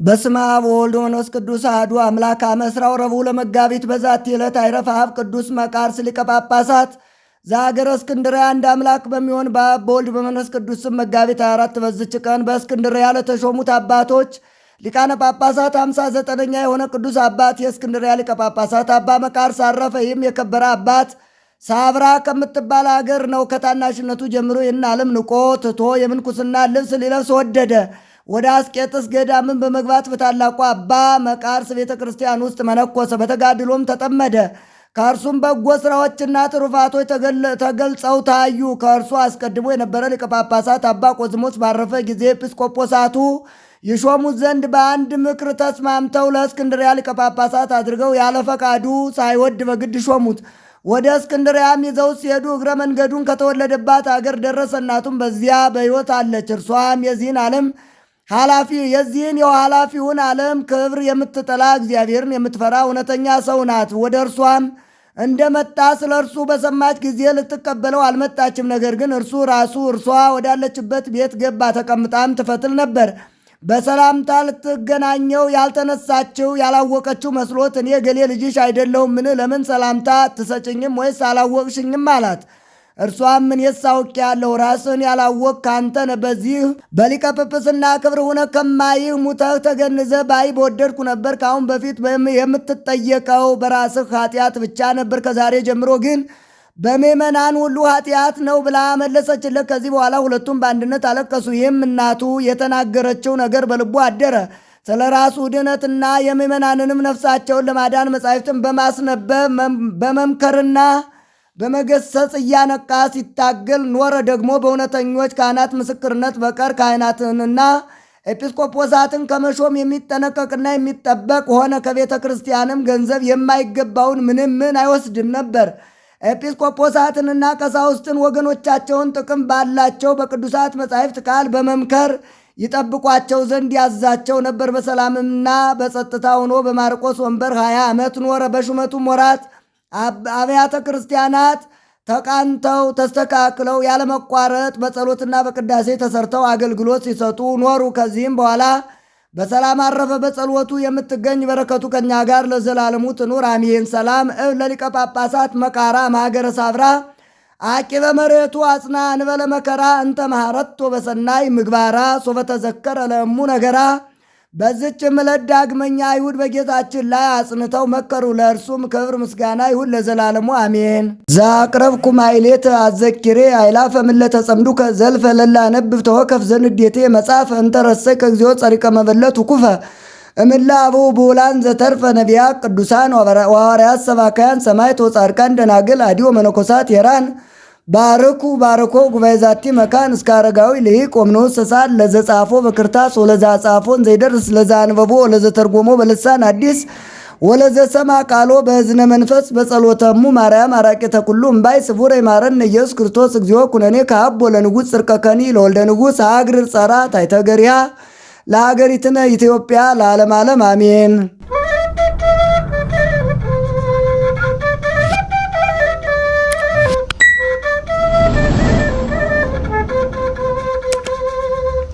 በስመ አብ ወወልድ ወመንፈስ ቅዱስ አሐዱ አምላክ። አመ ዕስራው ረቡዕ ለመጋቢት በዛቲ ዕለት አይረፈ አብ ቅዱስ መቃርስ ሊቀ ጳጳሳት ዘሀገረ እስክንድርያ። አንድ አምላክ በሚሆን በአብ በወልድ በመንፈስ ቅዱስ ስም መጋቢት 24 በዝች ቀን በእስክንድርያ ለተሾሙት አባቶች ሊቃነ ጳጳሳት 59ኛ የሆነ ቅዱስ አባት የእስክንድርያ ሊቀ ጳጳሳት አባ መቃርስ አረፈ። ይህም የከበረ አባት ሳብራ ከምትባል አገር ነው። ከታናሽነቱ ጀምሮ ይህን ዓለም ንቆ ትቶ የምንኩስና ልብስ ሊለብስ ወደደ። ወደ አስቄጥስ ገዳምን በመግባት በታላቁ አባ መቃርስ ቤተ ክርስቲያን ውስጥ መነኮሰ። በተጋድሎም ተጠመደ። ከእርሱም በጎ ሥራዎችና ትሩፋቶች ተገልጸው ታዩ። ከእርሱ አስቀድሞ የነበረ ሊቀ ጳጳሳት አባ ቆዝሞስ ባረፈ ጊዜ ኤጲስቆጶሳቱ ይሾሙት ዘንድ በአንድ ምክር ተስማምተው ለእስክንድርያ ሊቀ ጳጳሳት አድርገው ያለ ፈቃዱ ሳይወድ በግድ ሾሙት። ወደ እስክንድርያም ይዘው ሲሄዱ እግረ መንገዱን ከተወለደባት አገር ደረሰ። እናቱም በዚያ በሕይወት አለች። እርሷም የዚህን የኃላፊውን ዓለም ክብር የምትጠላ እግዚአብሔርን የምትፈራ እውነተኛ ሰው ናት። ወደ እርሷም እንደመጣ ስለ እርሱ በሰማች ጊዜ ልትቀበለው አልመጣችም። ነገር ግን እርሷ ወዳለችበት ቤት ገባ። ተቀምጣም ትፈትል ነበር። በሰላምታ ልትገናኘው ያልተነሳችው ያላወቀችው መስሎት እኔ ገሌ ልጅሽ አይደለሁምን? ለምን ሰላምታ ትሰጭኝም ወይስ አላወቅሽኝም? አላት። እርሷም እኔስ አውቄአለሁ፣ ራስህን ያላወቅህ አንተ ነህ። በዚህ በሊቀ ጵጵስና ክብር ሁነህ ከማይህ ሙተህ ተገንዘህ ባይ በወደድኩ ነበር። ከአሁን በፊት የምትጠየቀው በራስህ ኃጢአት ብቻ ነበር። ከዛሬ ጀምሮ ግን በምዕመናን ሁሉ ኃጢአት ነው ብላ መለሰችለት። ከዚህ በኋላ ሁለቱም በአንድነት አለቀሱ። ይህም እናቱ የተናገረችው ነገር በልቡ አደረ። ስለ ራሱ ድነትና የምዕመናንንም ነፍሳቸውን ለማዳን መጻሕፍትን በማስነበብ በመምከርና በመገሰጽ እያነቃ ሲታገል ኖረ። ደግሞ በእውነተኞች ካህናት ምስክርነት በቀር ካህናትንና ኤጲስቆጶሳትን ከመሾም የሚጠነቀቅና የሚጠበቅ ሆነ። ከቤተ ክርስቲያንም ገንዘብ የማይገባውን ምንም አይወስድም ነበር። ኤጲስቆጶሳትንና ቀሳውስትን ወገኖቻቸውን ጥቅም ባላቸው በቅዱሳት መጻሕፍት ቃል በመምከር ይጠብቋቸው ዘንድ ያዛቸው ነበር። በሰላምና በጸጥታ ሆኖ በማርቆስ ወንበር 20 ዓመት ኖረ። በሹመቱም ወራት አብያተ ክርስቲያናት ተቃንተው ተስተካክለው ያለመቋረጥ በጸሎትና በቅዳሴ ተሰርተው አገልግሎት ሲሰጡ ኖሩ። ከዚህም በኋላ በሰላም አረፈ። በጸሎቱ የምትገኝ በረከቱ ከኛ ጋር ለዘላለሙ ትኑር አሜን። ሰላም ለሊቀ ጳጳሳት መቃራ ማገረ ሳብራ አቂበ መሬቱ አጽና እንበለ መከራ እንተ መሐረቶ በሰናይ ምግባራ ሶበተዘከረ ለእሙ ነገራ። በዚች ዕለት ዳግመኛ አይሁድ በጌታችን ላይ አጽንተው መከሩ። ለእርሱም ክብር ምስጋና ይሁን ለዘላለሙ አሜን። ዘአቅረብኩ ማሕሌተ አዘኪሬ አእላፈ እምዕለተ ጸምዱከ ዘልፈ ለላ አነብብ ተወከፍ ዘንዴቴ መጽሐፈ እንተ ረሰይከ እግዚኦ ጸሪቀ መበለት ውኩፈ እምእለ አበው ብዑላን ዘተርፈ ነቢያት ቅዱሳን ወሐዋርያት ሰባካያን ሰማዕታት ወጻድቃን ደናግል አዲዮ መነኮሳት ሄራን ባርኮ ጉባኤ ዛቲ መካን እስከ አረጋዊ ልሂቅ ወምንዑስ ሰሳት ለዘጻፎ በክርታስ ወለዛ ጻፎን ዘይደርስ ለዛ አንበቦ ወለዘተርጎሞ በልሳን አዲስ ወለዘሰማ ቃሎ በእዝነ መንፈስ በጸሎተሙ ማርያም አራቂተ ኩሉ እምባይ ስቡረ ይማረን ኢየሱስ ክርስቶስ እግዚኦ ኩነኔ ከአብ ወለንጉሥ ጽርቀከኒ ለወልደ ንጉሥ አግር ጸራ ታይተገሪያ ለሀገሪትነ ኢትዮጵያ ለዓለም ዓለም አሜን።